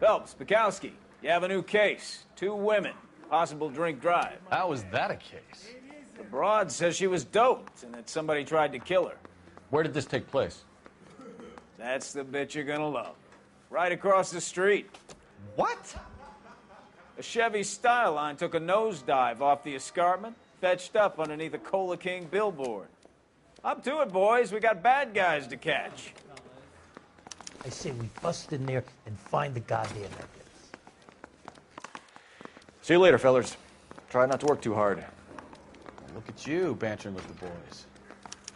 Phelps, Bukowski, you have a new case. 2 women, possible drink drive. How is that a case? The broad says she was doped and that somebody tried to kill her. Where did this take place? That's the bit you're gonna love. Right across the street. What? A Chevy Styline took a nosedive off the escarpment, fetched up underneath a Cola King billboard. Up to it, boys. We got bad guys to catch. I say we bust in there and find the goddamn evidence. See you later, fellers. Try not to work too hard. Look at you bantering with the boys.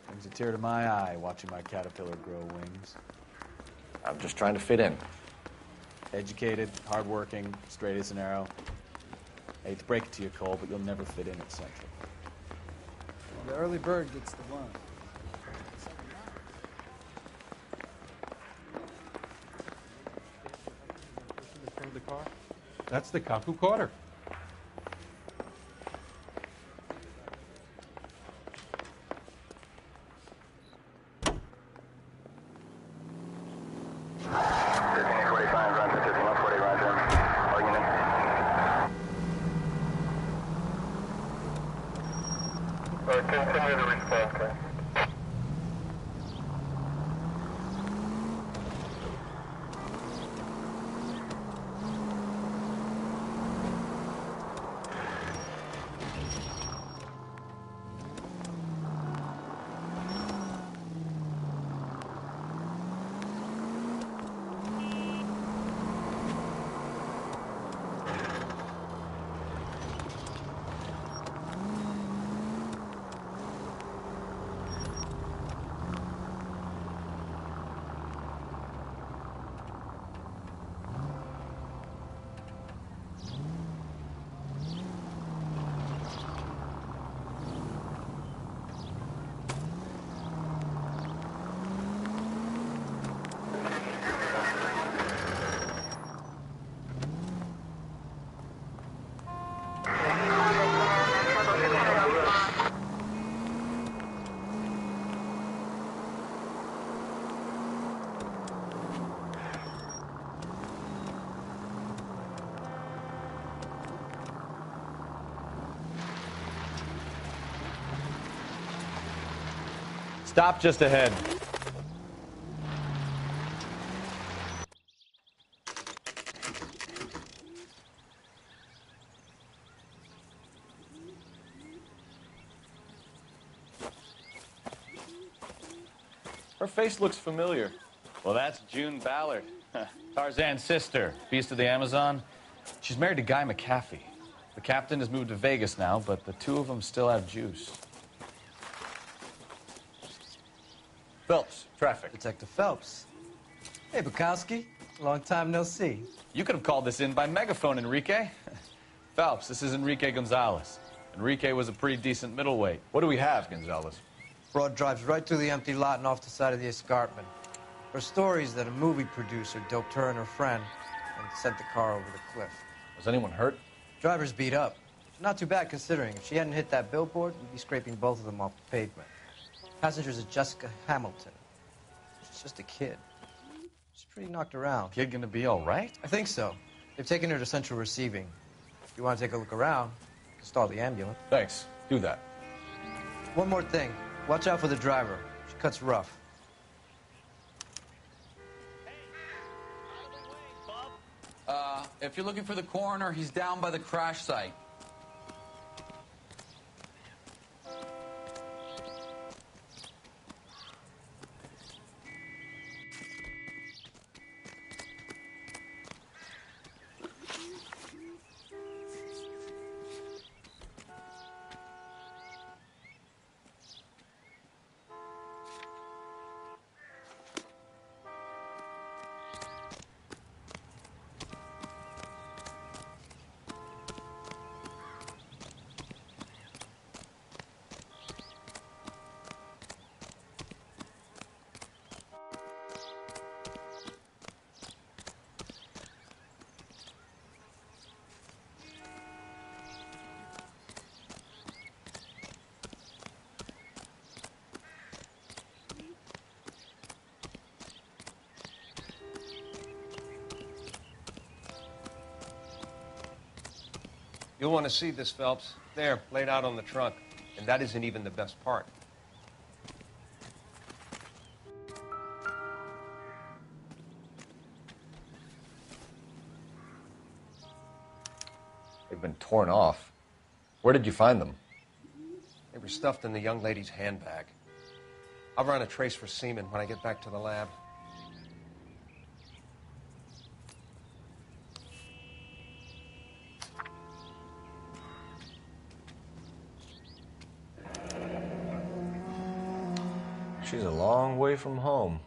Brings a tear to my eye watching my caterpillar grow wings. I'm just trying to fit in. Educated, hardworking, straight as an arrow. I hate to break it to you, Cole, but you'll never fit in at Central. The early bird gets the worm. The car? That's the cop who caught her. Continue to respond, okay? Stop just ahead. Her face looks familiar. Well, that's June Ballard, Tarzan's sister, beast of the Amazon. She's married to Guy McAfee. The captain has moved to Vegas now, but the 2 of them still have juice. Phelps, traffic. Detective Phelps. Hey, Bukowski. Long time no see. You could have called this in by megaphone, Enrique. Phelps, this is Enrique Gonzalez. Enrique was a pretty decent middleweight. What do we have, Gonzalez? Broad drives right through the empty lot and off the side of the escarpment. Her story is that a movie producer doped her and her friend and sent the car over the cliff. Was anyone hurt? Driver's beat up. Not too bad considering. If she hadn't hit that billboard, we'd be scraping both of them off the pavement. Passenger's a Jessica Hamilton. She's just a kid. She's pretty knocked around. Kid gonna be all right? I think so. They've taken her to central receiving. If you want to take a look around, you can stall the ambulance. Thanks. Do that. One more thing. Watch out for the driver. She cuts rough. If you're looking for the coroner, he's down by the crash site. You'll want to see this, Phelps. There, laid out on the trunk. And that isn't even the best part. They've been torn off. Where did you find them? They were stuffed in the young lady's handbag. I'll run a trace for semen when I get back to the lab. She's a long way from home.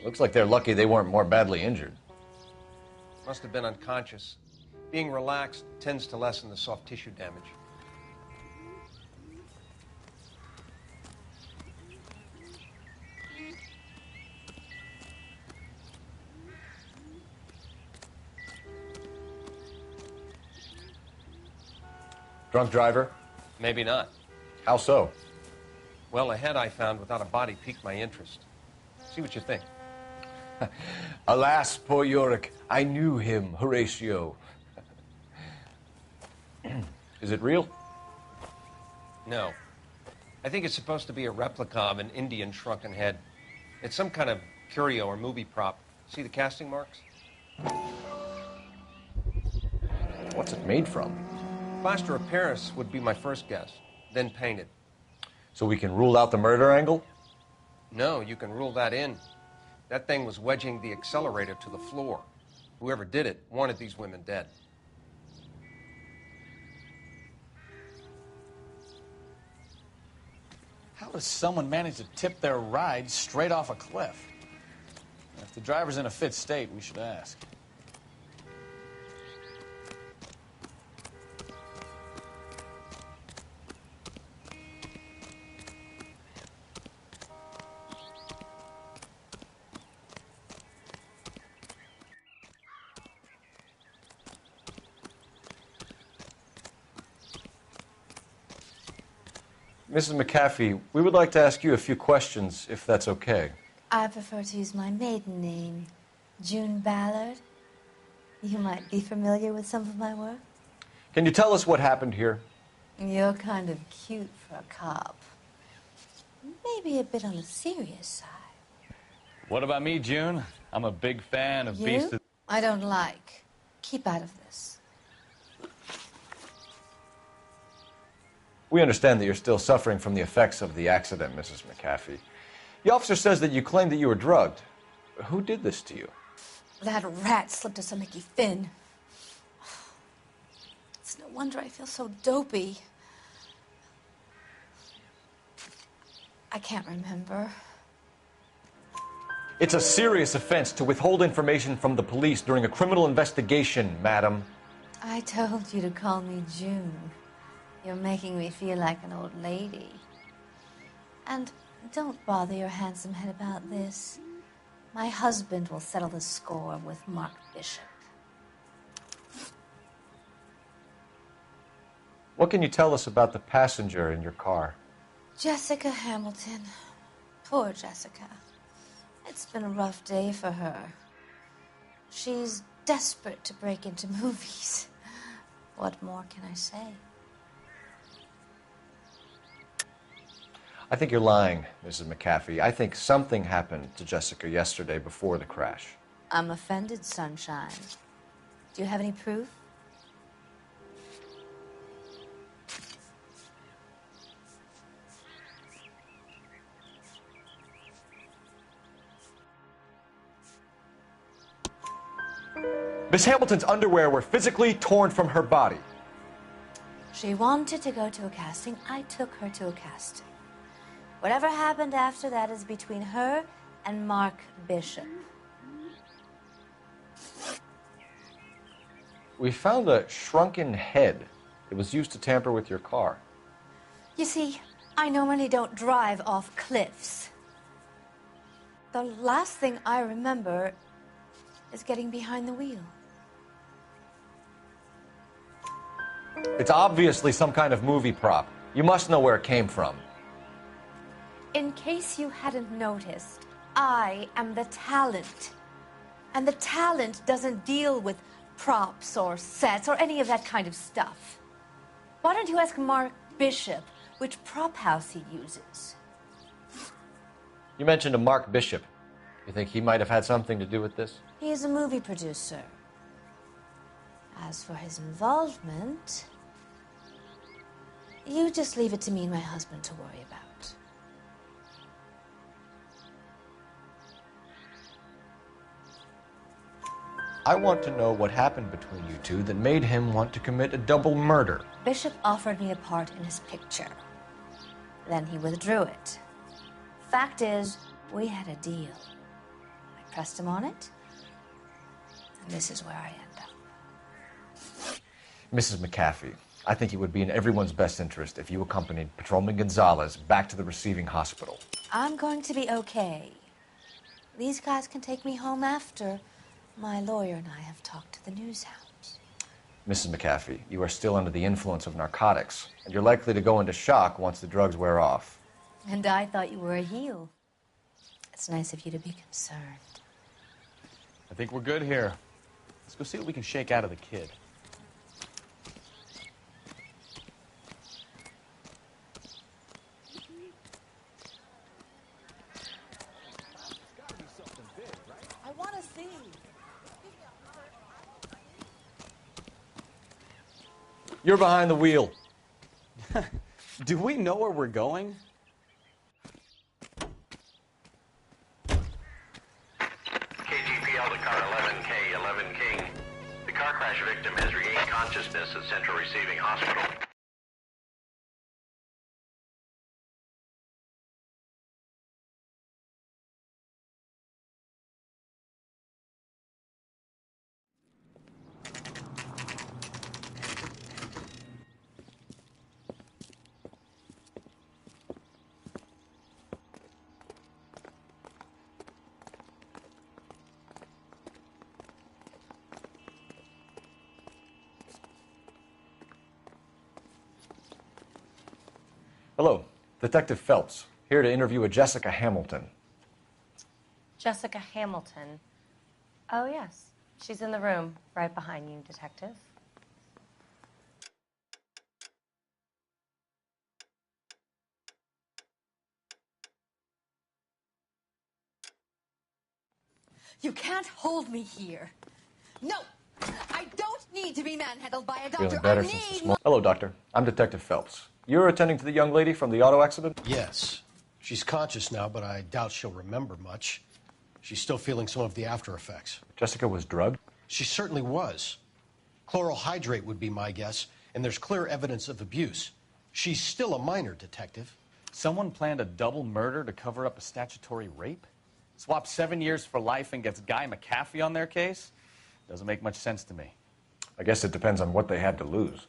Looks like they're lucky they weren't more badly injured. Must have been unconscious. Being relaxed tends to lessen the soft tissue damage. Drunk driver? Maybe not. How so? Well, a head I found without a body piqued my interest. See what you think. Alas, poor Yorick, I knew him, Horatio. Is it real? No. I think it's supposed to be a replica of an Indian shrunken head. It's some kind of curio or movie prop. See the casting marks? What's it made from? Plaster of Paris would be my first guess, then painted. So we can rule out the murder angle? No, you can rule that in. That thing was wedging the accelerator to the floor. Whoever did it wanted these women dead. How does someone manage to tip their ride straight off a cliff? If the driver's in a fit state, we should ask. Mrs. McAfee, we would like to ask you a few questions, if that's okay. I prefer to use my maiden name, June Ballard. You might be familiar with some of my work. Can you tell us what happened here? You're kind of cute for a cop. Maybe a bit on the serious side. What about me, June? I'm a big fan of Beast of... I don't like. Keep out of this. We understand that you're still suffering from the effects of the accident, Mrs. McAfee. The officer says that you claimed that you were drugged. Who did this to you? That rat slipped us a Mickey Finn. It's no wonder I feel so dopey. I can't remember. It's a serious offense to withhold information from the police during a criminal investigation, madam. I told you to call me June. You're making me feel like an old lady. And don't bother your handsome head about this. My husband will settle the score with Mark Bishop. What can you tell us about the passenger in your car? Jessica Hamilton. Poor Jessica. It's been a rough day for her. She's desperate to break into movies. What more can I say? I think you're lying, Mrs. McAfee. I think something happened to Jessica yesterday before the crash. I'm offended, Sunshine. Do you have any proof? Miss Hamilton's underwear were physically torn from her body. She wanted to go to a casting. I took her to a casting. Whatever happened after that is between her and Mark Bishop. We found a shrunken head. It was used to tamper with your car. You see, I normally don't drive off cliffs. The last thing I remember is getting behind the wheel. It's obviously some kind of movie prop. You must know where it came from. In case you hadn't noticed, I am the talent. And the talent doesn't deal with props or sets or any of that kind of stuff. Why don't you ask Mark Bishop which prop house he uses? You mentioned a Mark Bishop. You think he might have had something to do with this? He is a movie producer. As for his involvement, you just leave it to me and my husband to worry about. I want to know what happened between you two that made him want to commit a double murder. Bishop offered me a part in his picture. Then he withdrew it. Fact is, we had a deal. I pressed him on it, and this is where I end up. Mrs. McAfee, I think it would be in everyone's best interest if you accompanied Patrolman Gonzalez back to the receiving hospital. I'm going to be okay. These guys can take me home after my lawyer and I have talked to the news hounds. Mrs. McAfee, you are still under the influence of narcotics, and you're likely to go into shock once the drugs wear off. And I thought you were a heel. It's nice of you to be concerned. I think we're good here. Let's go see what we can shake out of the kid. I want to see. You're behind the wheel. Do we know where we're going? KGPL to car 11K, 11 King. The car crash victim has regained consciousness at Central Receiving Hospital. Hello, Detective Phelps, here to interview a Jessica Hamilton. Jessica Hamilton. Oh, yes. She's in the room right behind you, Detective. You can't hold me here. No, I don't need to be manhandled by a doctor. Feeling better since this morning. Hello, Doctor. I'm Detective Phelps. You're attending to the young lady from the auto accident? Yes. She's conscious now, but I doubt she'll remember much. She's still feeling some of the after effects. Jessica was drugged? She certainly was. Chloral hydrate would be my guess, and there's clear evidence of abuse. She's still a minor, Detective. Someone planned a double murder to cover up a statutory rape? Swap 7 years for life and gets Guy McAfee on their case? Doesn't make much sense to me. I guess it depends on what they had to lose.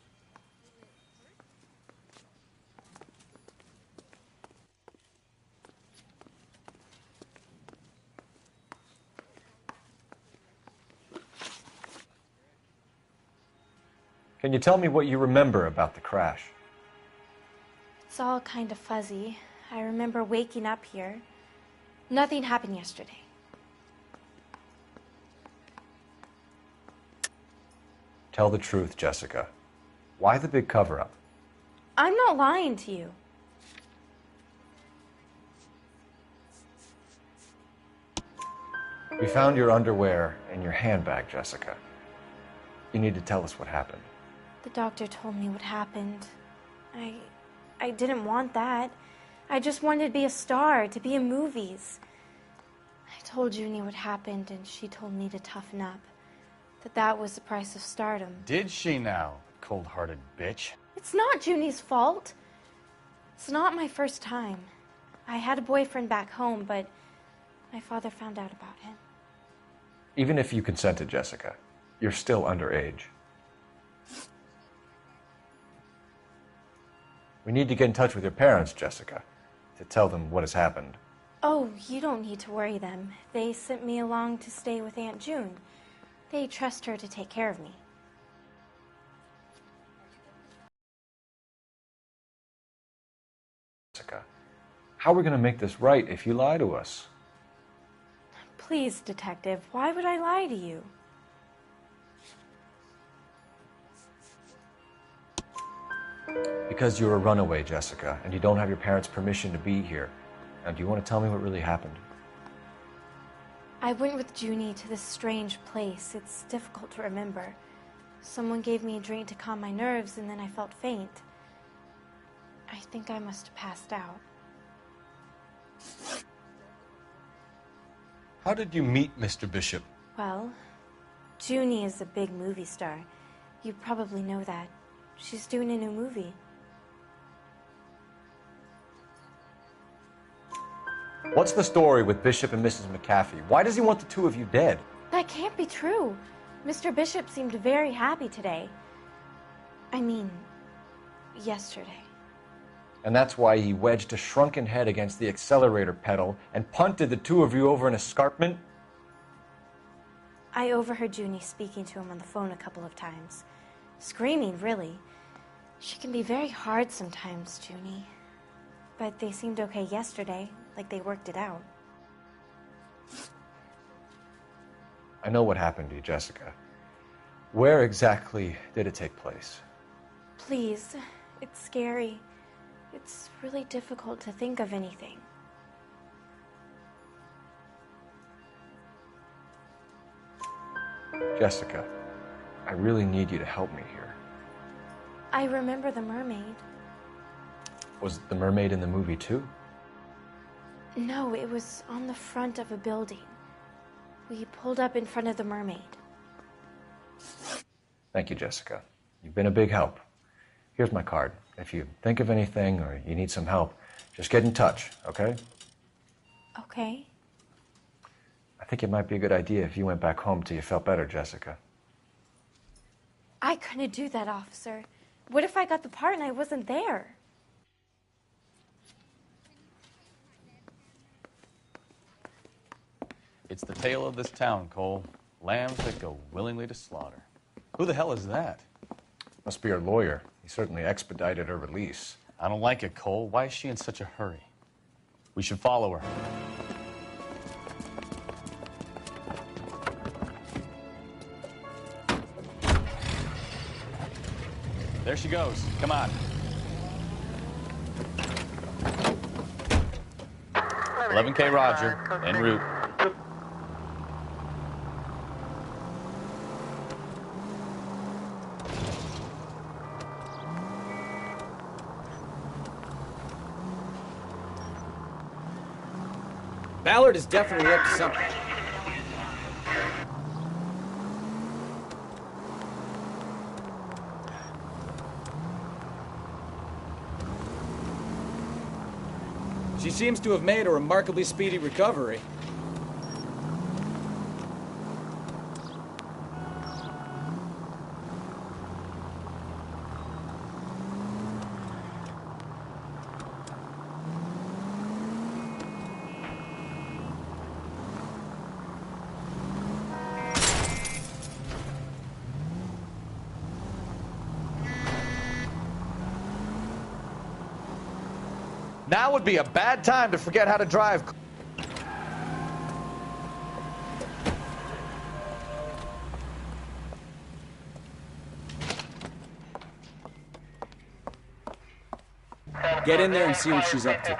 Can you tell me what you remember about the crash? It's all kind of fuzzy. I remember waking up here. Nothing happened yesterday. Tell the truth, Jessica. Why the big cover-up? I'm not lying to you. We found your underwear in your handbag, Jessica. You need to tell us what happened. The doctor told me what happened. I didn't want that. I just wanted to be a star, to be in movies. I told Junie what happened, and she told me to toughen up. that was the price of stardom. Did she now, cold-hearted bitch? It's not Junie's fault. It's not my first time. I had a boyfriend back home, but my father found out about him. Even if you consented, Jessica, you're still underage. We need to get in touch with your parents, Jessica, to tell them what has happened. Oh, you don't need to worry them. They sent me along to stay with Aunt June. They trust her to take care of me. Jessica, how are we going to make this right if you lie to us? Please, Detective, why would I lie to you? Because you're a runaway, Jessica, and you don't have your parents' permission to be here. Now, do you want to tell me what really happened? I went with Junie to this strange place. It's difficult to remember. Someone gave me a drink to calm my nerves, and then I felt faint. I think I must have passed out. How did you meet Mr. Bishop? Well, Junie is a big movie star. You probably know that. She's doing a new movie. What's the story with Bishop and Mrs. McAfee? Why does he want the two of you dead? That can't be true. Mr. Bishop seemed very happy today. I mean, yesterday. And that's why he wedged a shrunken head against the accelerator pedal and punted the two of you over an escarpment? I overheard Junie speaking to him on the phone a couple of times. Screaming, really. She can be very hard sometimes, Junie. But they seemed okay yesterday, like they worked it out. I know what happened to you, Jessica. Where exactly did it take place? Please, it's scary. It's really difficult to think of anything. Jessica, I really need you to help me here. I remember the mermaid. Was the mermaid in the movie too? No, it was on the front of a building. We pulled up in front of the mermaid. Thank you, Jessica. You've been a big help. Here's my card. If you think of anything or you need some help, just get in touch, okay? Okay. I think it might be a good idea if you went back home till you felt better, Jessica. I couldn't do that, officer. What if I got the part and I wasn't there? It's the tale of this town, Cole. Lambs that go willingly to slaughter. Who the hell is that? Must be her lawyer. He certainly expedited her release. I don't like it, Cole. Why is she in such a hurry? We should follow her. There she goes. Come on. 11K Roger, en route. Ballard is definitely up to something. She seems to have made a remarkably speedy recovery. Now would be a bad time to forget how to drive. Get in there and see what she's up to.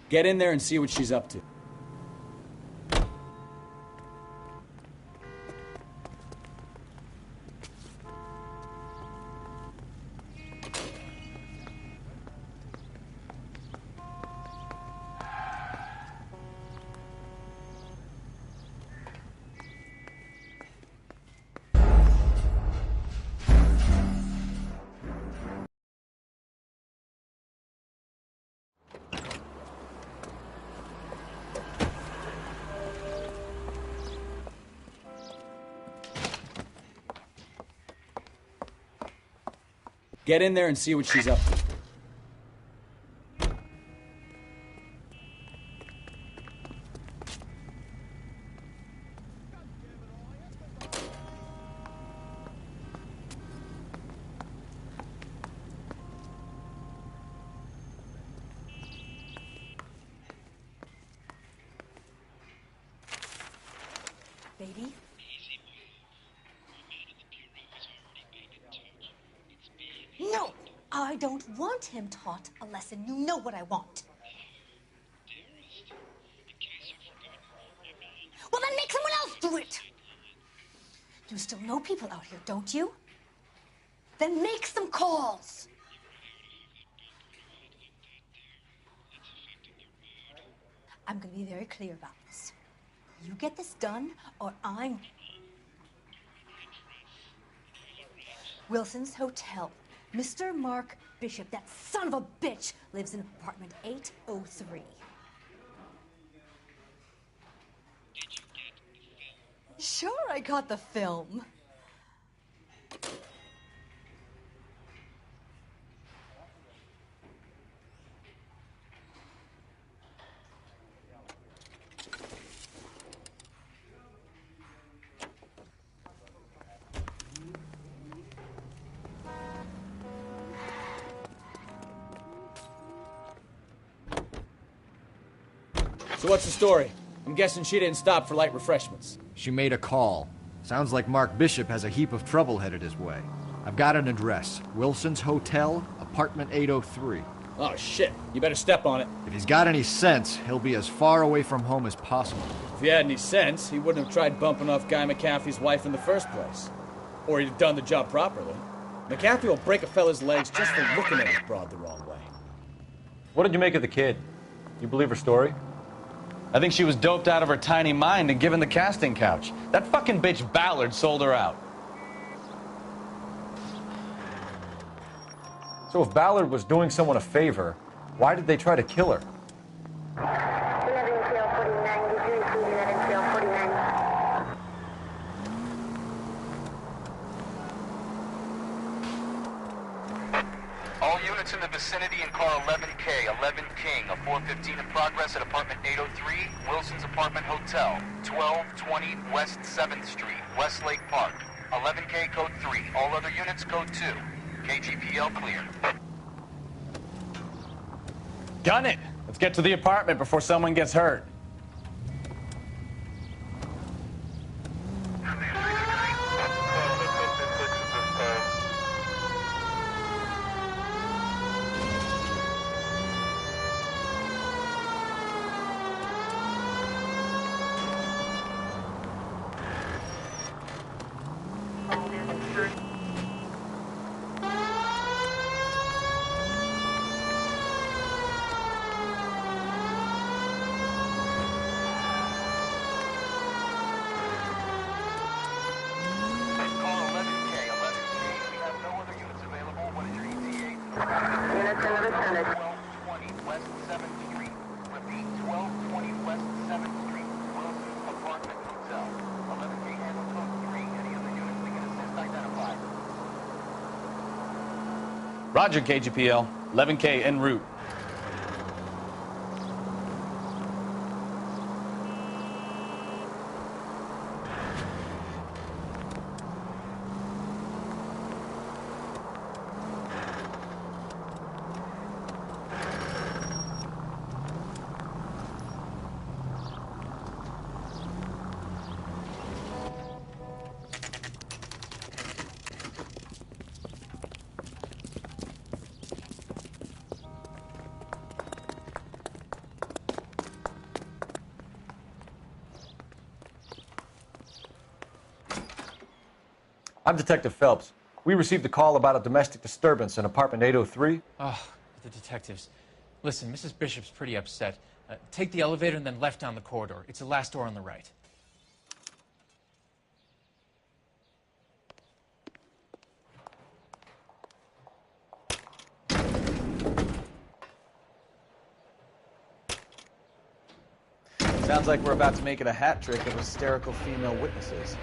Get in there and see what she's up to. Get in there and see what she's up to. Baby? No! I don't want him taught a lesson. You know what I want. Well, then make someone else do it! You still know people out here, don't you? Then make some calls! I'm gonna be very clear about this. You get this done, or I'm... Wilson's Hotel. Mr. Mark Bishop, that son of a bitch, lives in apartment 803. Sure, I got the film. So what's the story? I'm guessing she didn't stop for light refreshments. She made a call. Sounds like Mark Bishop has a heap of trouble headed his way. I've got an address. Wilson's Hotel, apartment 803. Oh, shit. You better step on it. If he's got any sense, he'll be as far away from home as possible. If he had any sense, he wouldn't have tried bumping off Guy McAfee's wife in the first place. Or he'd have done the job properly. McAfee will break a fella's legs just for looking at his broad the wrong way. What did you make of the kid? You believe her story? I think she was doped out of her tiny mind and given the casting couch. That fucking bitch Ballard sold her out. So if Ballard was doing someone a favor, why did they try to kill her? 11 tail 49, did you receive 11 tail 49? All units in the vicinity in car 11K, 11 King, a 415 in progress at apartment 803, Wilson's Apartment Hotel, 1220 West 7th Street, Westlake Park. 11K code 3, all other units code 2. KGPL clear. Gun it! Let's get to the apartment before someone gets hurt. Units in the vicinity. 1220 West 7th Street. Repeat, 1220 West 7th Street, Wilson's Apartment Hotel. 11K handle code 3. Any other units that can assist identified. Roger, KGPL. 11K en route. I'm Detective Phelps. We received a call about a domestic disturbance in apartment 803. Oh, the detectives. Listen, Mrs. Bishop's pretty upset. Take the elevator and then left down the corridor. It's the last door on the right. Sounds like we're about to make it a hat trick of hysterical female witnesses.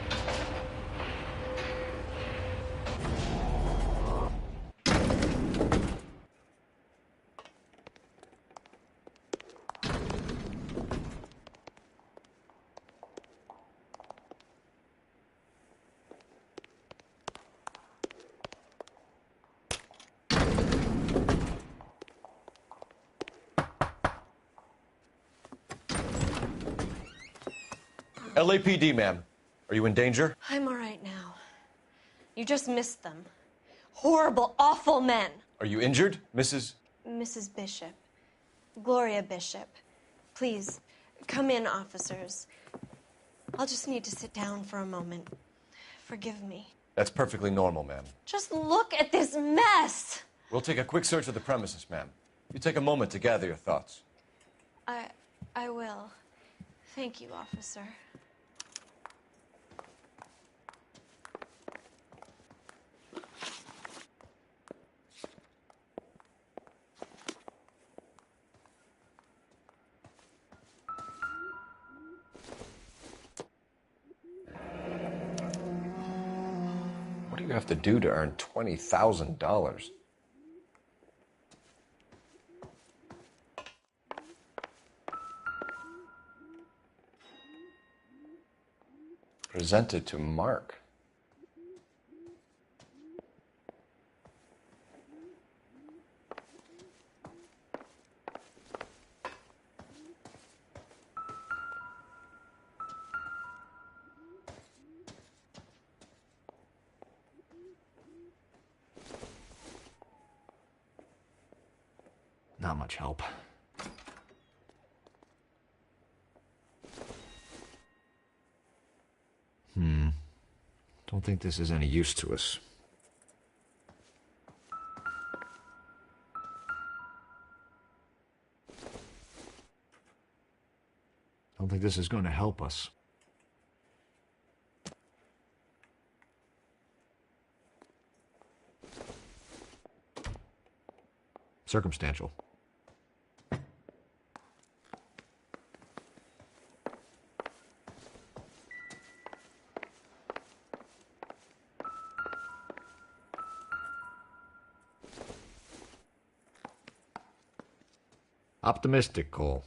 LAPD, ma'am. Are you in danger? I'm all right now. You just missed them. Horrible, awful men. Are you injured, Mrs.? Mrs. Bishop. Gloria Bishop. Please, come in, officers. I'll just need to sit down for a moment. Forgive me. That's perfectly normal, ma'am. Just look at this mess! We'll take a quick search of the premises, ma'am. You take a moment to gather your thoughts. I will. Thank you, officer. What do you have to do to earn $20,000? Presented to Mark. Not much help. Don't think this is any use to us. Don't think this is going to help us. Circumstantial. Optimistic, Cole.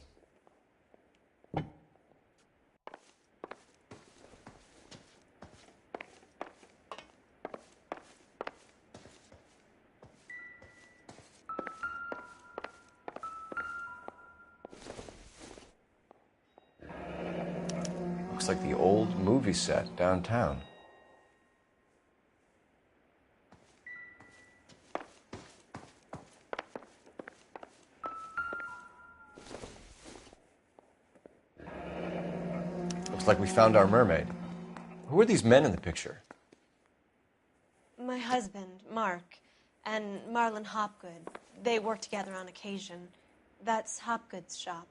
Looks like the old movie set downtown. Looks like we found our mermaid. Who are these men in the picture? My husband, Mark, and Marlon Hopgood. They work together on occasion. That's Hopgood's shop.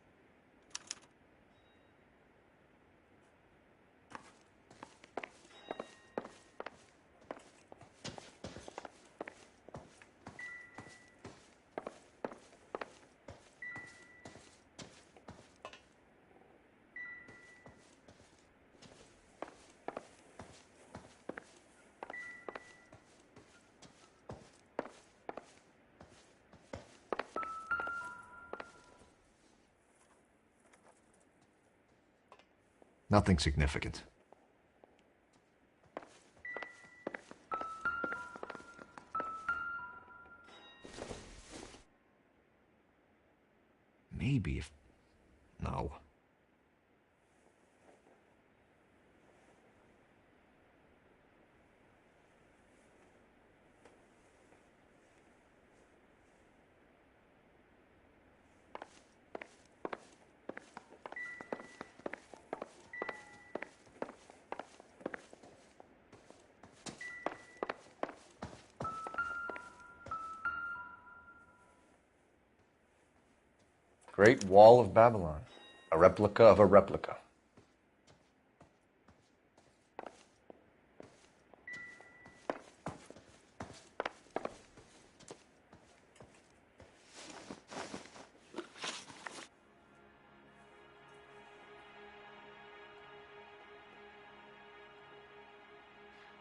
Nothing significant. Maybe if... No. Great Wall of Babylon. A replica of a replica.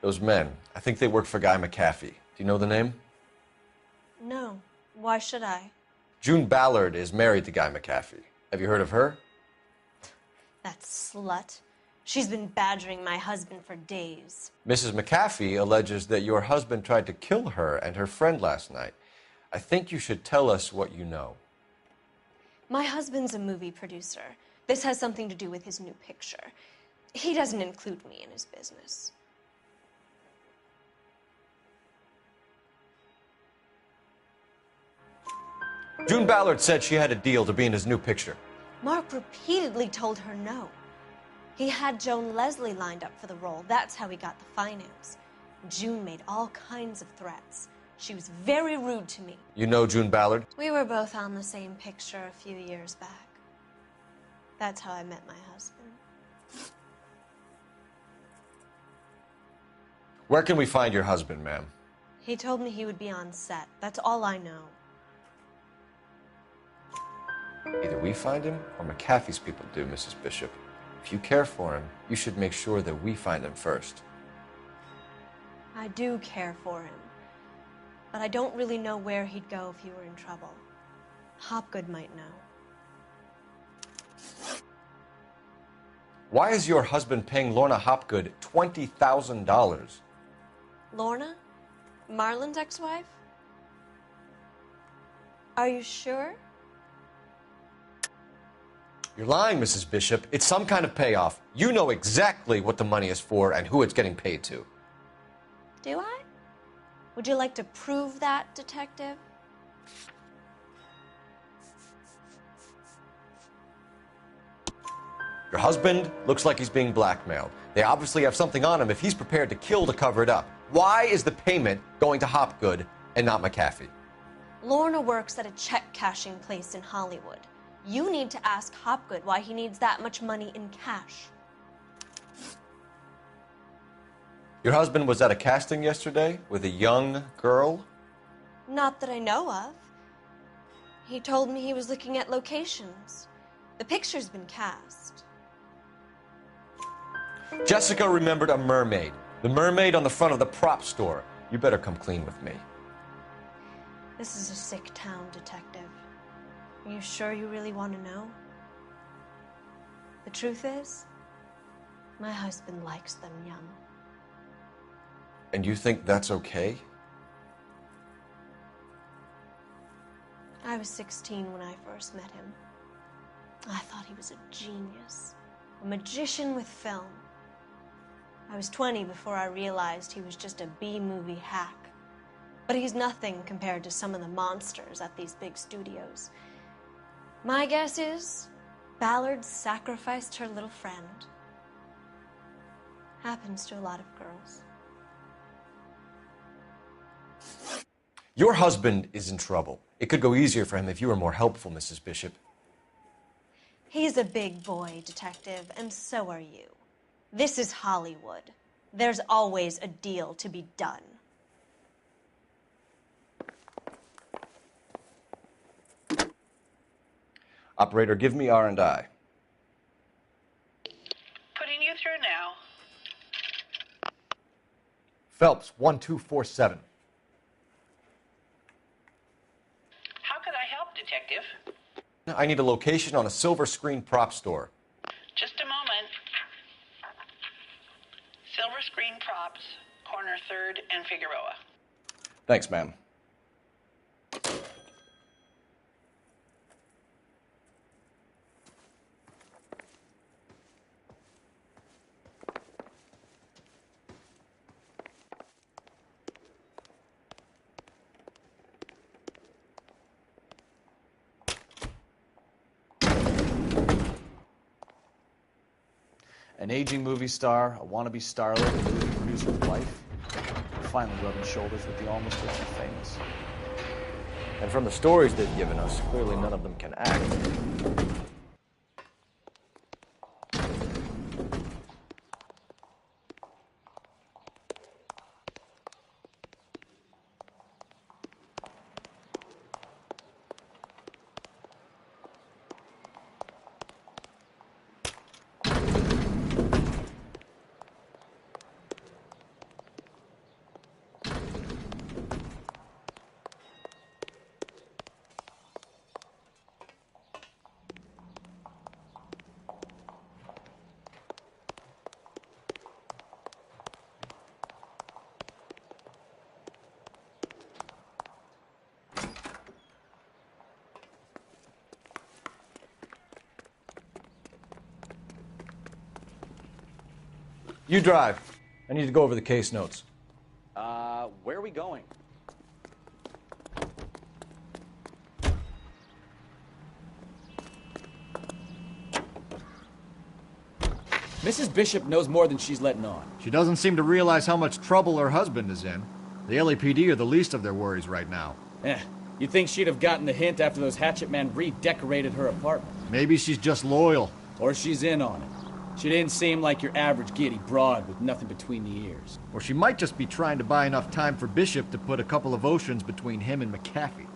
Those men, I think they work for Guy McAfee. Do you know the name? No. Why should I? June Ballard is married to Guy McAfee. Have you heard of her? That slut. She's been badgering my husband for days. Mrs. McAfee alleges that your husband tried to kill her and her friend last night. I think you should tell us what you know. My husband's a movie producer. This has something to do with his new picture. He doesn't include me in his business. June Ballard said she had a deal to be in his new picture. Mark repeatedly told her no. He had Joan Leslie lined up for the role. That's how he got the finance. June made all kinds of threats. She was very rude to me. You know June Ballard? We were both on the same picture a few years back. That's how I met my husband. Where can we find your husband, ma'am? He told me he would be on set. That's all I know. Either we find him or McAfee's people do, Mrs. Bishop. If you care for him, you should make sure that we find him first. I do care for him, but I don't really know where he'd go if he were in trouble. Hopgood might know. Why is your husband paying Lorna Hopgood $20,000? Lorna? Marlon's ex-wife? Are you sure? You're lying, Mrs. Bishop. It's some kind of payoff. You know exactly what the money is for and who it's getting paid to. Do I? Would you like to prove that, Detective? Your husband looks like he's being blackmailed. They obviously have something on him if he's prepared to kill to cover it up. Why is the payment going to Hopgood and not McAfee? Lorna works at a check-cashing place in Hollywood. You need to ask Hopgood why he needs that much money in cash. Your husband was at a casting yesterday with a young girl? Not that I know of. He told me he was looking at locations. The picture's been cast. Jessica remembered a mermaid. The mermaid on the front of the prop store. You better come clean with me. This is a sick town, Detective. Are you sure you really want to know? The truth is, my husband likes them young. And you think that's okay? I was 16 when I first met him. I thought he was a genius, a magician with film. I was 20 before I realized he was just a B-movie hack. But he's nothing compared to some of the monsters at these big studios. My guess is Ballard sacrificed her little friend. Happens to a lot of girls. Your husband is in trouble. It could go easier for him if you were more helpful, Mrs. Bishop. He's a big boy, Detective, and so are you. This is Hollywood. There's always a deal to be done. Operator, give me R&I. Putting you through now. Phelps, 1247. How could I help, Detective? I need a location on a silver screen prop store. Just a moment. Silver Screen Props, corner 3rd and Figueroa. Thanks, ma'am. An aging movie star, a wannabe starlet, a movie producer's wife, finally rubbing shoulders with the almost rich and famous. And from the stories they've given us, clearly none of them can act. You drive. I need to go over the case notes. Where are we going? Mrs. Bishop knows more than she's letting on. She doesn't seem to realize how much trouble her husband is in. The LAPD are the least of their worries right now. You'd think she'd have gotten the hint after those hatchet men redecorated her apartment. Maybe she's just loyal. Or she's in on it. She didn't seem like your average giddy broad with nothing between the ears. Or she might just be trying to buy enough time for Bishop to put a couple of oceans between him and McAfee.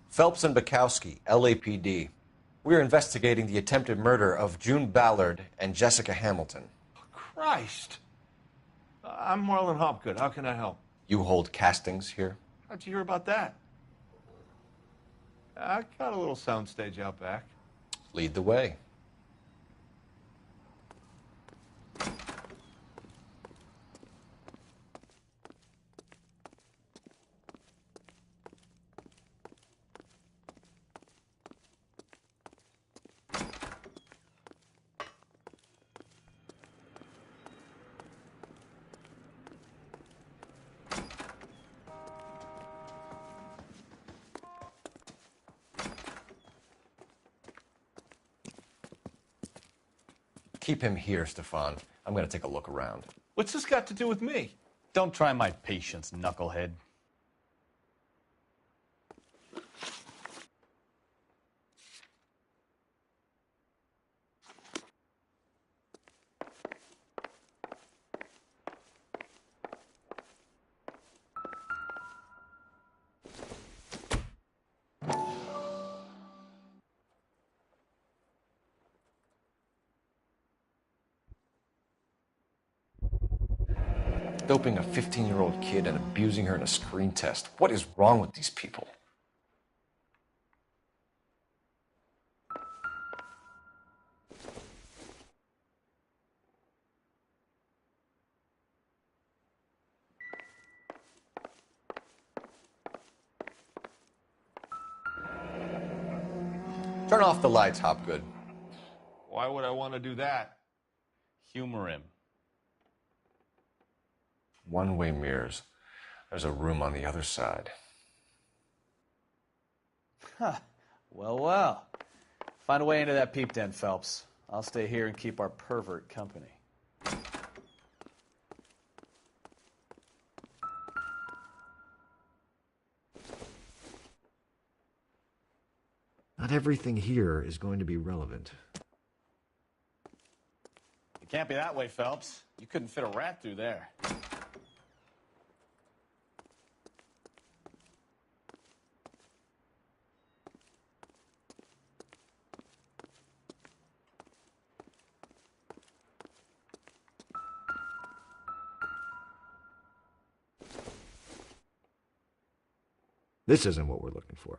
Phelps and Bukowski, LAPD. We're investigating the attempted murder of June Ballard and Jessica Hamilton. Christ! I'm Marlon Hopgood. How can I help? You hold castings here? How'd you hear about that? I got a little soundstage out back. Lead the way. Keep him here, Stefan. I'm going to take a look around. What's this got to do with me? Don't try my patience, knucklehead. Doping a 15-year-old kid and abusing her in a screen test. What is wrong with these people? Turn off the lights, Hopgood. Why would I want to do that? Humor him. One-way mirrors. There's a room on the other side. Huh. Well, well. Find a way into that peep den, Phelps. I'll stay here and keep our pervert company. Not everything here is going to be relevant. It can't be that way, Phelps. You couldn't fit a rat through there. This isn't what we're looking for.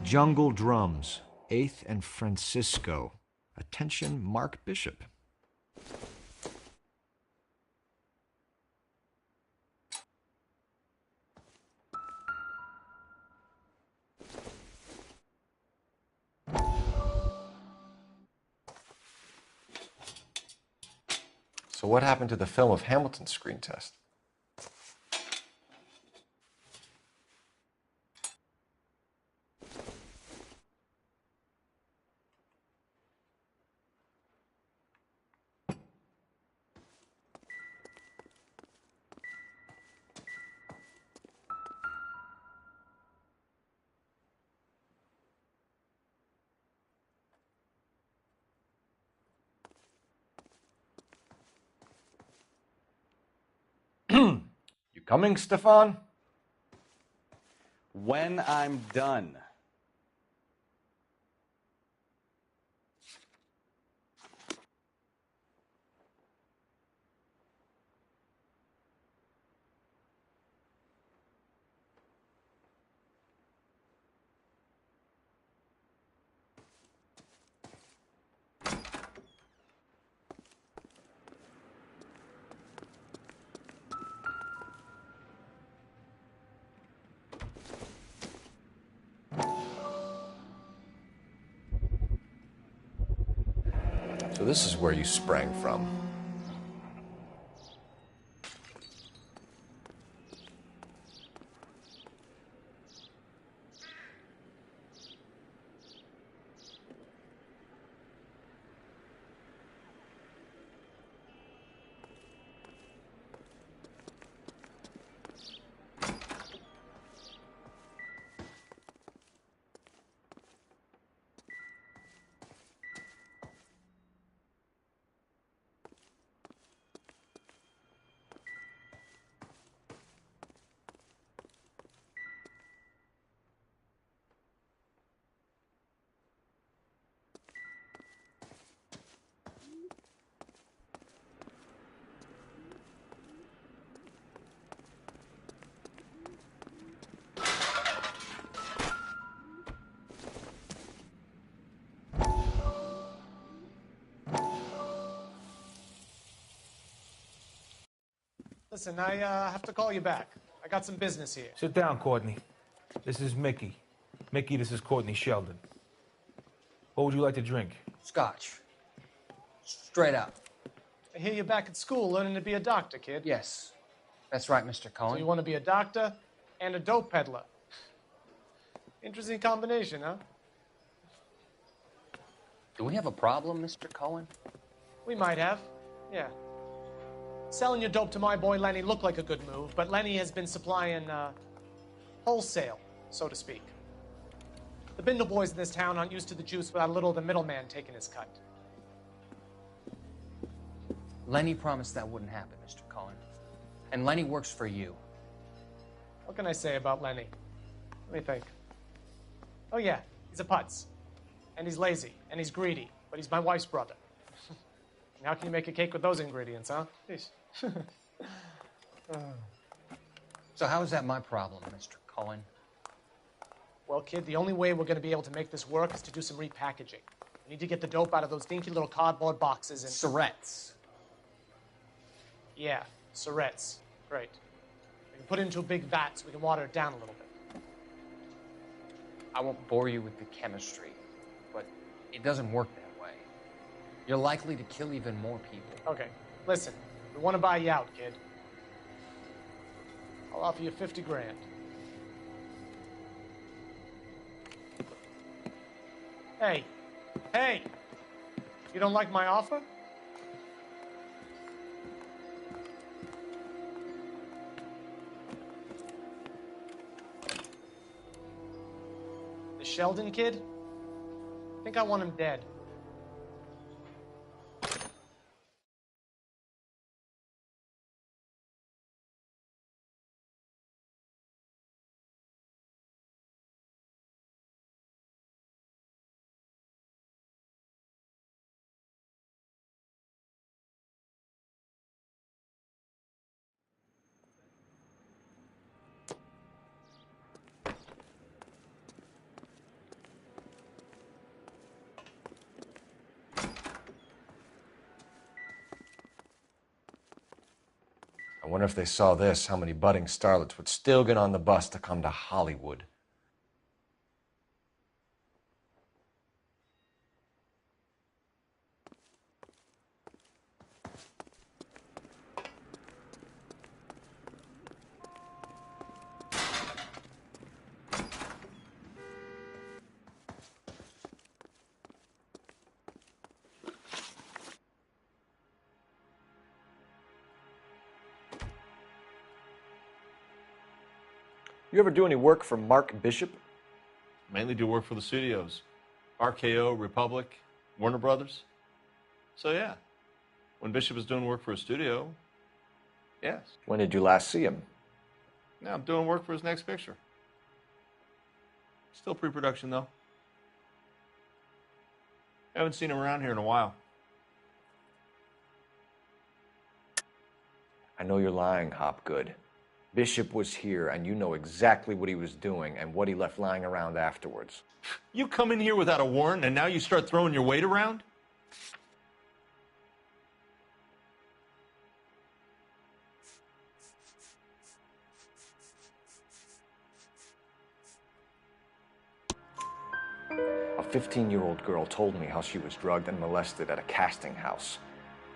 Jungle Drums, 8th and Francisco. Attention, Mark Bishop. So what happened to the film of Hamilton's screen test? You coming, Stefan? When I'm done. So this is where you sprang from. Listen, I have to call you back. I got some business here. Sit down, Courtney. This is Mickey. Mickey, this is Courtney Sheldon. What would you like to drink? Scotch. Straight up. I hear you're back at school learning to be a doctor, kid. Yes. That's right, Mr. Cohen. So you want to be a doctor and a dope peddler. Interesting combination, huh? Do we have a problem, Mr. Cohen? We might have, yeah. Selling your dope to my boy Lenny looked like a good move, but Lenny has been supplying, wholesale, so to speak. The Bindle boys in this town aren't used to the juice without a little of the middleman taking his cut. Lenny promised that wouldn't happen, Mr. Cohen. And Lenny works for you. What can I say about Lenny? Let me think. Oh yeah, he's a putz. And he's lazy, and he's greedy, but he's my wife's brother. And how can you make a cake with those ingredients, huh? Jeez. So how is that my problem, Mr. Cohen? Well, kid, the only way we're going to be able to make this work is to do some repackaging. We need to get the dope out of those dinky little cardboard boxes and... Surrettes. Yeah, Surrettes. Great. We can put it into a big vat so we can water it down a little bit. I won't bore you with the chemistry, but it doesn't work that way. You're likely to kill even more people. Okay, listen. We want to buy you out, kid. I'll offer you 50 grand. Hey. Hey! You don't like my offer? The Sheldon kid? I think I want him dead. wonder if they saw this, how many budding starlets would still get on the bus to come to Hollywood. You ever do any work for Mark Bishop? Mainly do work for the studios. RKO, Republic, Warner Brothers. So yeah, when Bishop is doing work for a studio, yes. When did you last see him? Now I'm doing work for his next picture. Still pre-production though. Haven't seen him around here in a while. I know you're lying, Hopgood. Bishop was here, and you know exactly what he was doing and what he left lying around afterwards. You come in here without a warrant, and now you start throwing your weight around? A 15-year-old girl told me how she was drugged and molested at a casting house.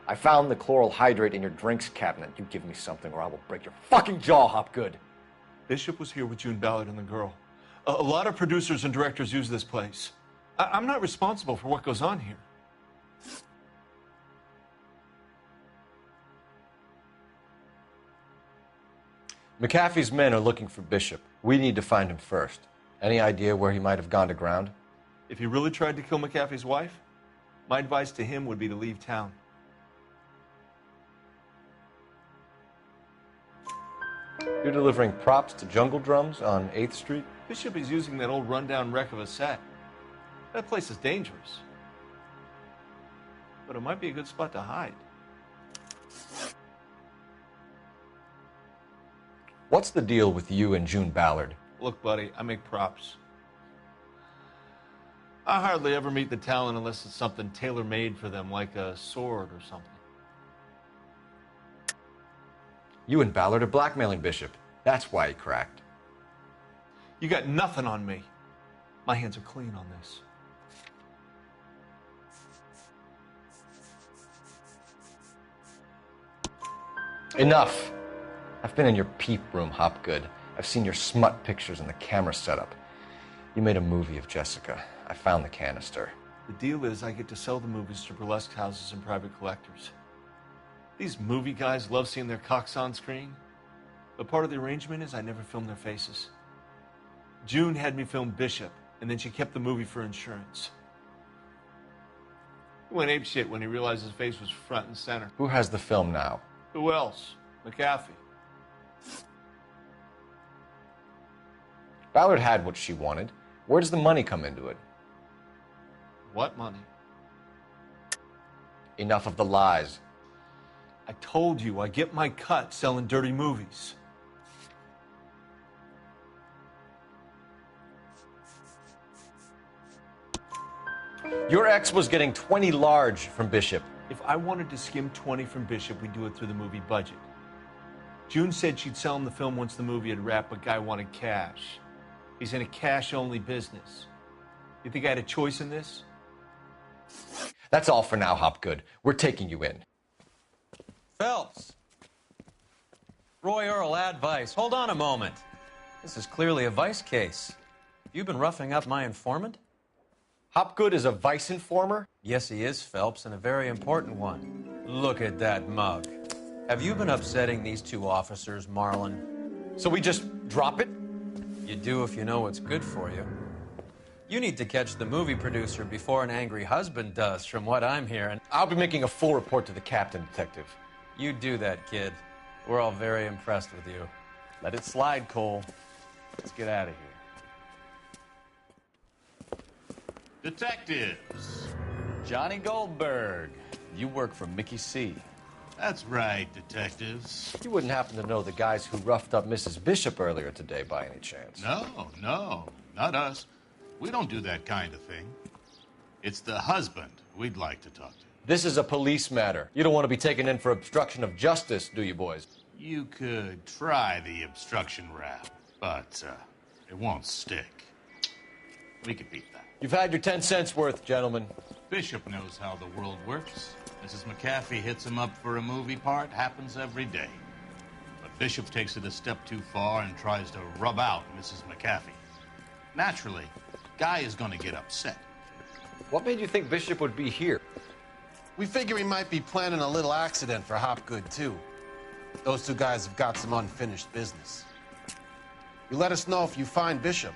I found the chloral hydrate in your drinks cabinet. You give me something or I will break your fucking jaw, Hopgood. Bishop was here with June Ballard and the girl. A lot of producers and directors use this place. I'm not responsible for what goes on here. McAfee's men are looking for Bishop. We need to find him first. Any idea where he might have gone to ground? If he really tried to kill McAfee's wife, my advice to him would be to leave town. You're delivering props to Jungle Drums on 8th Street? Bishop is using that old rundown wreck of a set. That place is dangerous. But it might be a good spot to hide. What's the deal with you and June Ballard? Look, buddy, I make props. I hardly ever meet the talent unless it's something tailor-made for them, like a sword or something. You and Ballard are blackmailing Bishop. That's why he cracked. You got nothing on me. My hands are clean on this. Enough. I've been in your peep room, Hopgood. I've seen your smut pictures and the camera setup. You made a movie of Jessica. I found the canister. The deal is I get to sell the movies to burlesque houses and private collectors. These movie guys love seeing their cocks on screen, but part of the arrangement is I never film their faces. June had me film Bishop, and then she kept the movie for insurance. He went apeshit when he realized his face was front and center. Who has the film now? Who else? McAfee. Ballard had what she wanted. Where does the money come into it? What money? Enough of the lies. I told you, I get my cut selling dirty movies. Your ex was getting 20 large from Bishop. If I wanted to skim 20 from Bishop, we'd do it through the movie budget. June said she'd sell him the film once the movie had wrapped, but Guy wanted cash. He's in a cash-only business. You think I had a choice in this? That's all for now, Hopgood. We're taking you in. Phelps. Roy Earl, advice. Hold on a moment. This is clearly a vice case. You've been roughing up my informant? Hopgood is a vice informer? Yes, he is, Phelps, and a very important one. Look at that mug. Have you been upsetting these two officers, Marlon? So we just drop it? You do if you know what's good for you. You need to catch the movie producer before an angry husband does, from what I'm hearing. I'll be making a full report to the captain, Detective. You do that, kid. We're all very impressed with you. Let it slide, Cole. Let's get out of here. Detectives. Johnny Goldberg. You work for Mickey C. That's right, detectives. You wouldn't happen to know the guys who roughed up Mrs. Bishop earlier today by any chance? No, not us. We don't do that kind of thing. It's the husband we'd like to talk to. This is a police matter. You don't want to be taken in for obstruction of justice, do you, boys? You could try the obstruction rap, but it won't stick. We could beat that. You've had your 10 cents worth, gentlemen. Bishop knows how the world works. Mrs. McAfee hits him up for a movie part. Happens every day. But Bishop takes it a step too far and tries to rub out Mrs. McAfee. Naturally, Guy is going to get upset. What made you think Bishop would be here? We figure he might be planning a little accident for Hopgood, too. Those two guys have got some unfinished business. You let us know if you find Bishop.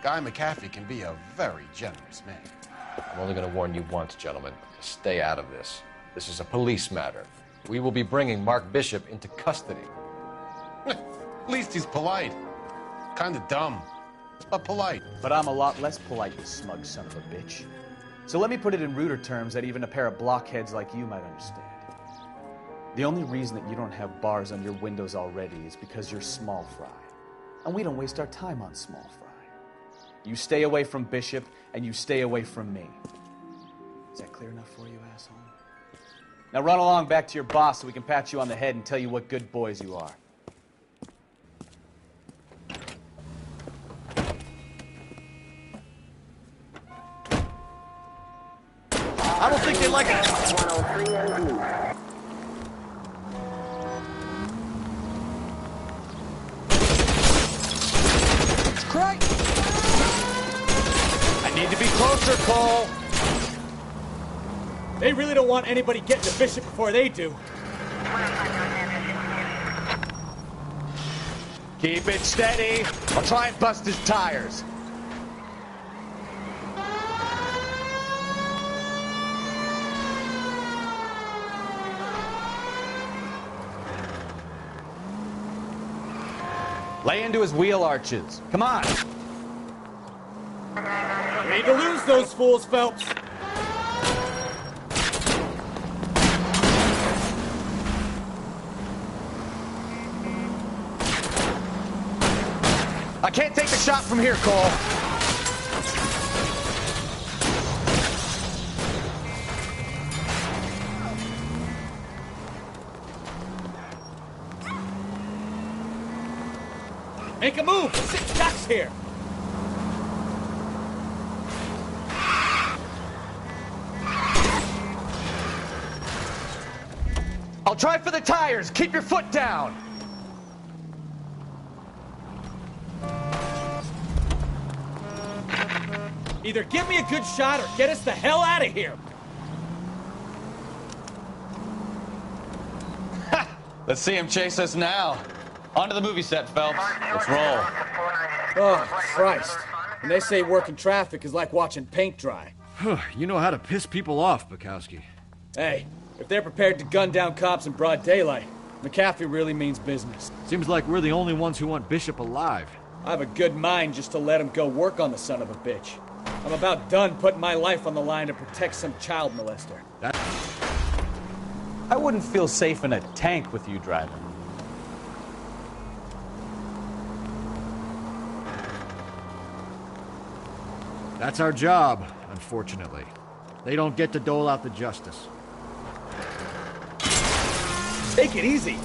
Guy McAfee can be a very generous man. I'm only going to warn you once, gentlemen. Stay out of this. This is a police matter. We will be bringing Mark Bishop into custody. At least he's polite. Kind of dumb, but polite. But I'm a lot less polite, you smug son of a bitch. So let me put it in ruder terms that even a pair of blockheads like you might understand. The only reason that you don't have bars on your windows already is because you're small fry. And we don't waste our time on small fry. You stay away from Bishop, and you stay away from me. Is that clear enough for you, asshole? Now run along back to your boss so we can pat you on the head and tell you what good boys you are. I don't think they like it. 103 MD. Crack! I need to be closer, Cole. They really don't want anybody getting to Bishop before they do. Keep it steady. I'll try and bust his tires. Lay into his wheel arches. Come on. You need to lose those fools, Phelps. I can't take the shot from here, Cole. Make a move! 6 ducks here! I'll try for the tires! Keep your foot down! Either give me a good shot or get us the hell out of here! Let's see him chase us now. On to the movie set, Phelps. Let's roll. Oh, Christ. And they say working traffic is like watching paint dry. You know how to piss people off, Bukowski. Hey, if they're prepared to gun down cops in broad daylight, McAfee really means business. Seems like we're the only ones who want Bishop alive. I have a good mind just to let him go work on the son of a bitch. I'm about done putting my life on the line to protect some child molester. I wouldn't feel safe in a tank with you driving. That's our job, unfortunately. They don't get to dole out the justice. Take it easy.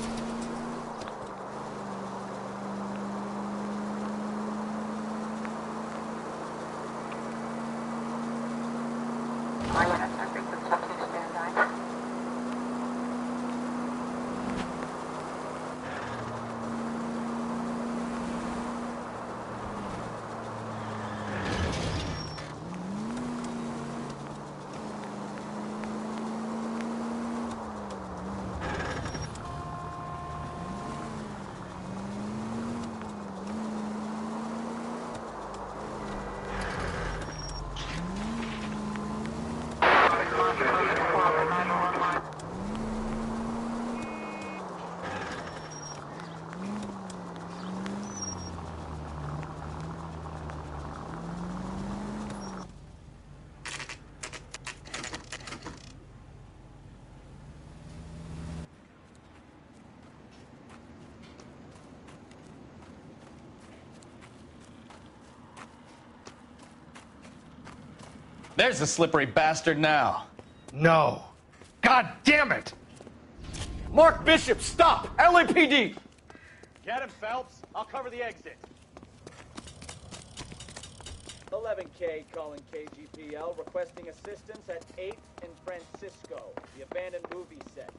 There's the slippery bastard now. No. God damn it! Mark Bishop, stop! LAPD! Get him, Phelps. I'll cover the exit. 11K calling KGPL, requesting assistance at 8th and Francisco, the abandoned movie set.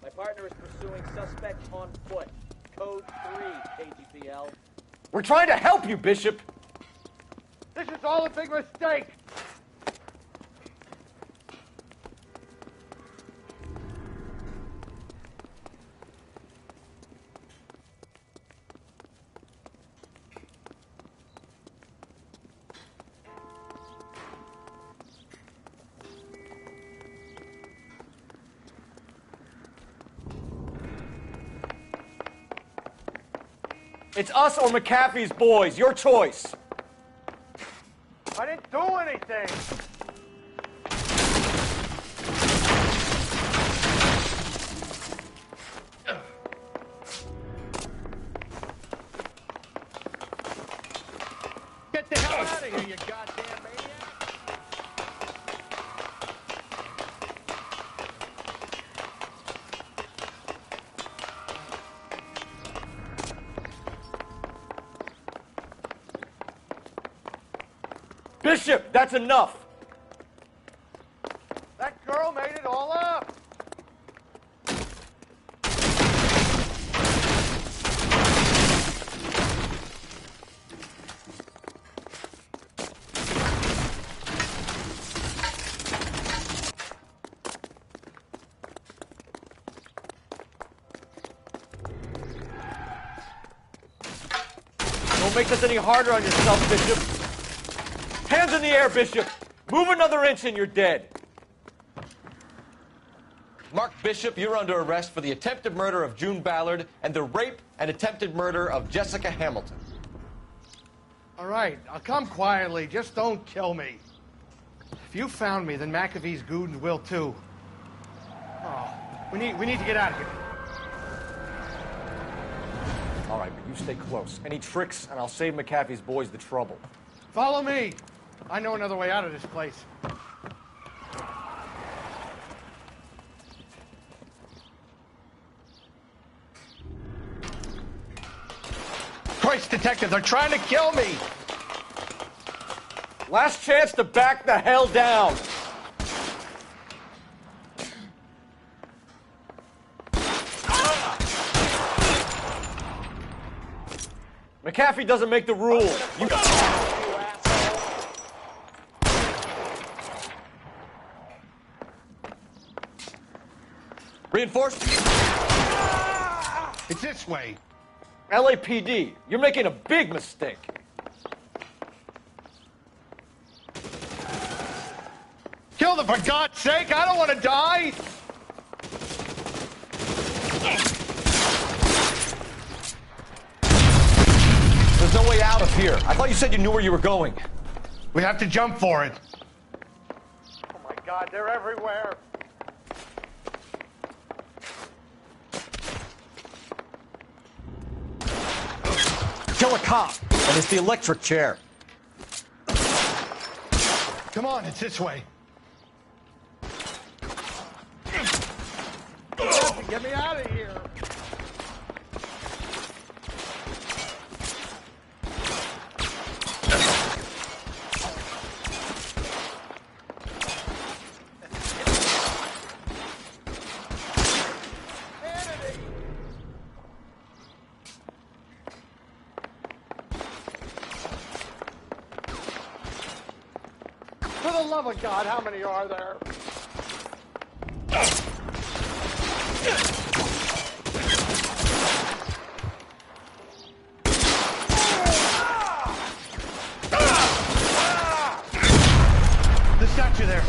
My partner is pursuing suspect on foot. Code 3, KGPL. We're trying to help you, Bishop! This is all a big mistake! It's us or McAfee's boys. Your choice. I didn't do anything! Get the hell out of here, you goddamn maniac! Bishop, that's enough! That girl made it all up! Don't make this any harder on yourself, Bishop. Hands in the air, Bishop! Move another inch and you're dead. Mark Bishop, you're under arrest for the attempted murder of June Ballard and the rape and attempted murder of Jessica Hamilton. All right, I'll come quietly. Just don't kill me. If you found me, then McAfee's goons will too. Oh, we need to get out of here. All right, but you stay close. Any tricks, and I'll save McAfee's boys the trouble. Follow me. I know another way out of this place. Christ, detective, they're trying to kill me! Last chance to back the hell down! McAfee doesn't make the rules. You Reinforcements? It's this way. LAPD, you're making a big mistake. Kill them, for God's sake! I don't want to die! There's no way out of here. I thought you said you knew where you were going. We have to jump for it. Oh my God, they're everywhere. Kill a cop, and it's the electric chair. Come on, it's this way. Get me out of here. For the love of God, how many are there? The statue there.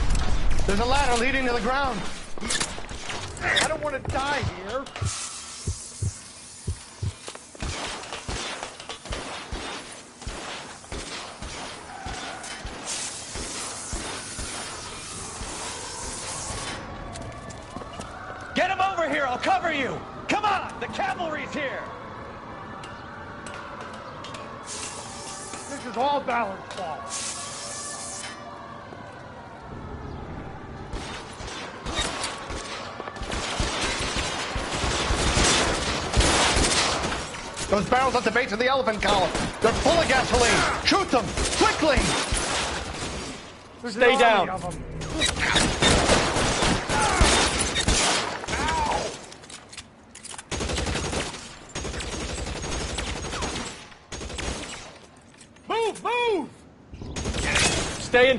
There's a ladder leading to the ground. I don't want to die here. Get him over here! I'll cover you! Come on! The cavalry's here! This is all Ballard's fault. Those barrels at the base of the elephant column. They're full of gasoline. Shoot them! Quickly! Stay down. Move! Move! Stay in.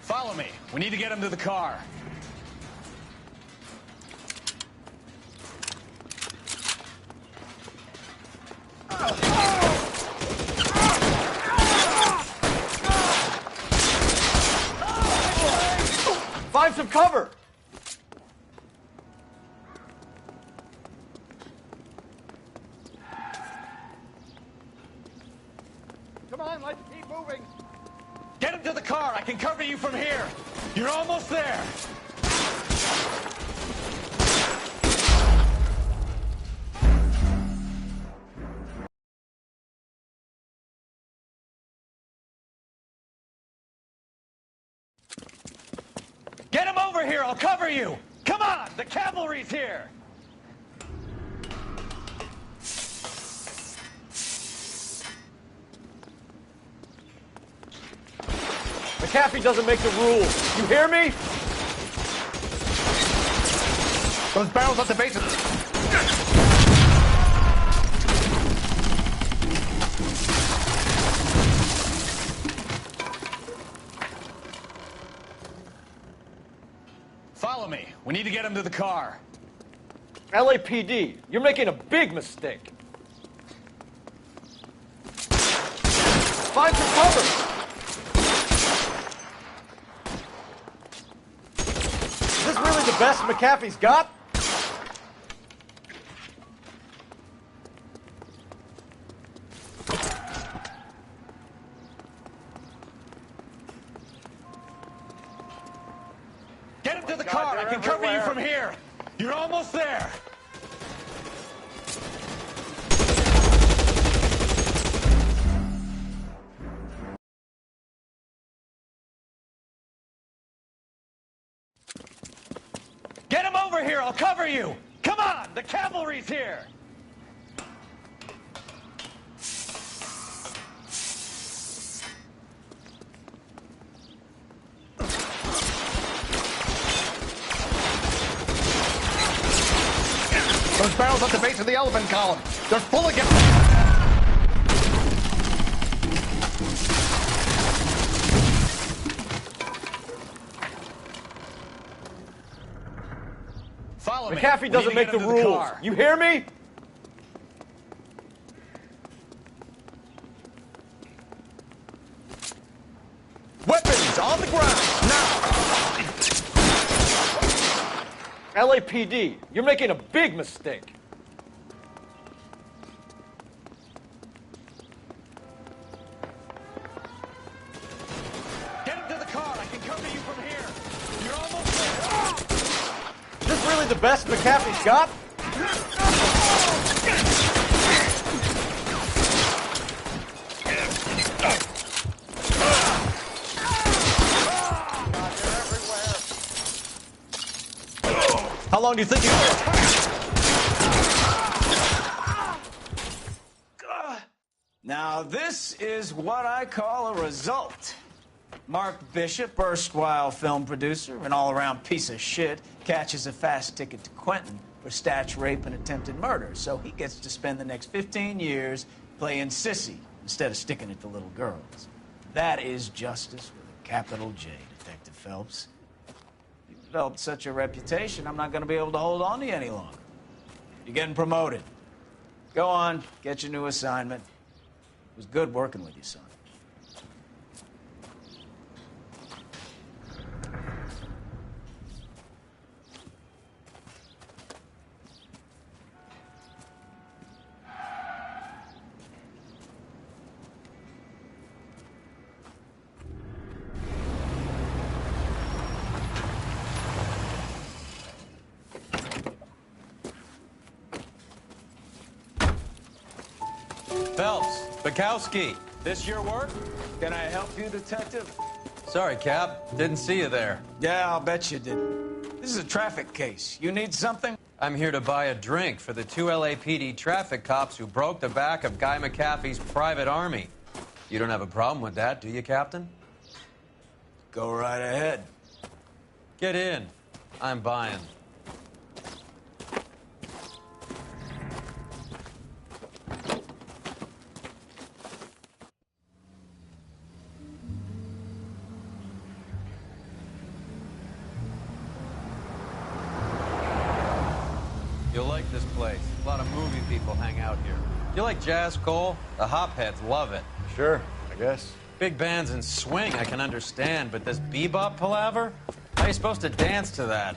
Follow me. We need to get him to the car. Find some cover. Come on, let's keep moving. Get him to the car. I can cover you from here. You're almost there. Get him over here. I'll cover you. Come on. The cavalry's here. McAfee doesn't make the rules. You hear me? Those barrels at the base of... Follow me. We need to get him to the car. LAPD, you're making a big mistake. Find some cover. Is this really the best McAfee's got? Get him to the car. I can cover you from here. You're almost there. Get him over here. I'll cover you. Come on. The cavalry's here. Those barrels at the base of the elephant column. They're full of gas. Follow me. McAfee doesn't make the rules. You hear me? Weapons on the ground, now! LAPD, you're making a big mistake. Get him to the car. I can cover you from here. You're almost there. Is this really the best McAfee's got? How long do you think you... Now, this is what I call a result. Mark Bishop, erstwhile film producer, an all-around piece of shit, catches a fast ticket to Quentin for statch rape and attempted murder, so he gets to spend the next 15 years playing sissy instead of sticking it to little girls. That is justice with a capital J, Detective Phelps. You've developed such a reputation, I'm not going to be able to hold on to you any longer. You're getting promoted. Go on, get your new assignment. It was good working with you, son. Phelps, Bukowski. This your work? Can I help you, Detective? Sorry, Cap. Didn't see you there. Yeah, I'll bet you did. This is a traffic case. You need something? I'm here to buy a drink for the 2 LAPD traffic cops who broke the back of Guy McAfee's private army. You don't have a problem with that, do you, Captain? Go right ahead. Get in. I'm buying. You'll like this place. A lot of movie people hang out here. You like jazz, Cole? The hopheads love it. Sure, I guess. Big bands and swing, I can understand, but this bebop palaver? How are you supposed to dance to that?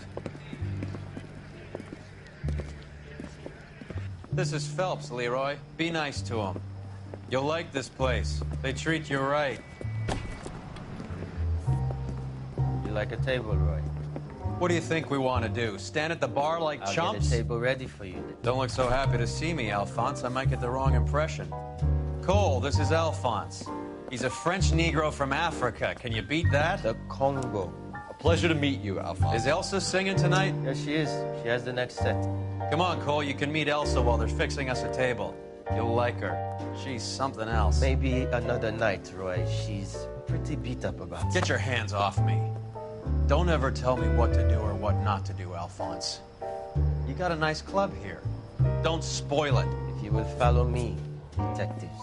This is Phelps, Leroy. Be nice to him. You'll like this place. They treat you right. You like a table, Roy? What do you think we want to do? Stand at the bar like I'll chumps? get a table ready for you. Don't look so happy to see me, Alphonse. I might get the wrong impression. Cole, this is Alphonse. He's a French Negro from Africa. Can you beat that? The Congo. A pleasure to meet you, Alphonse. Is Elsa singing tonight? Yes, she is. She has the next set. Come on, Cole. You can meet Elsa while they're fixing us a table. You'll like her. She's something else. Maybe another night, Roy. She's pretty beat up about it. Get your hands off me. Don't ever tell me what to do or what not to do, Alphonse. You got a nice club here. Don't spoil it. If you will follow me, detectives.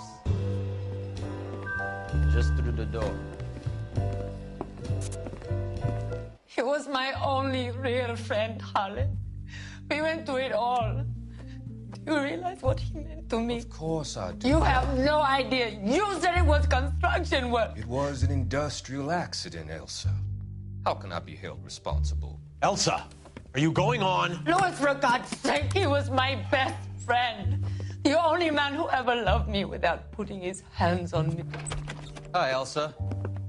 Just through the door. He was my only real friend, Harlan. We went through it all. Do you realize what he meant to me? Of course I do. You have no idea. You said it was construction work. It was an industrial accident, Elsa. How can I be held responsible? Elsa, are you going on? Louis, for God's sake, he was my best friend. The only man who ever loved me without putting his hands on me. Hi, Elsa.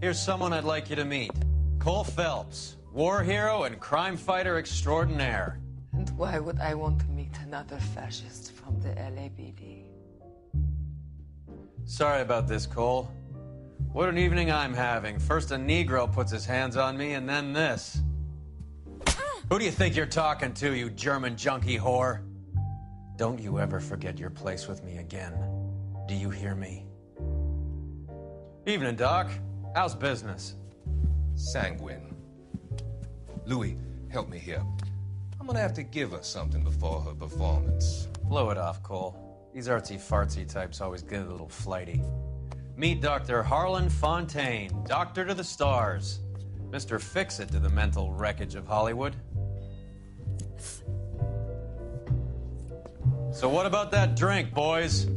Here's someone I'd like you to meet. Cole Phelps, war hero and crime fighter extraordinaire. And why would I want to meet another fascist from the LAPD? Sorry about this, Cole. What an evening I'm having. First a Negro puts his hands on me, and then this. Who do you think you're talking to, you German junkie whore? Don't you ever forget your place with me again. Do you hear me? Evening, Doc. How's business? Sanguine. Louis, help me here. I'm gonna have to give her something before her performance. Blow it off, Cole. These artsy-fartsy types always get a little flighty. Meet Dr. Harlan Fontaine, doctor to the stars. Mr. Fix-It to the mental wreckage of Hollywood. So what about that drink, boys?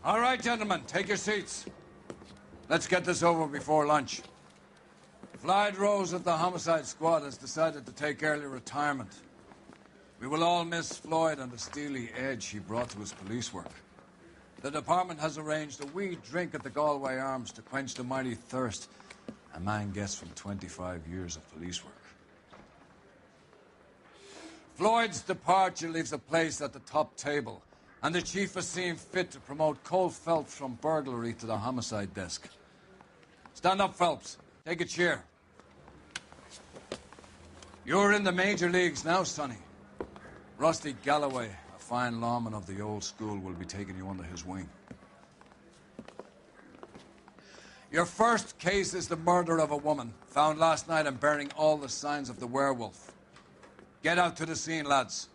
All right, gentlemen, take your seats. Let's get this over before lunch. Floyd Rose at the homicide squad has decided to take early retirement. We will all miss Floyd and the steely edge he brought to his police work. The department has arranged a wee drink at the Galway Arms to quench the mighty thirst a man gets from 25 years of police work. Floyd's departure leaves a place at the top table And the chief has seen fit to promote Cole Phelps from burglary to the homicide desk. Stand up, Phelps. Take a chair. You're in the major leagues now, Sonny. Rusty Galloway, a fine lawman of the old school, will be taking you under his wing. Your first case is the murder of a woman, found last night and bearing all the signs of the werewolf. Get out to the scene, lads.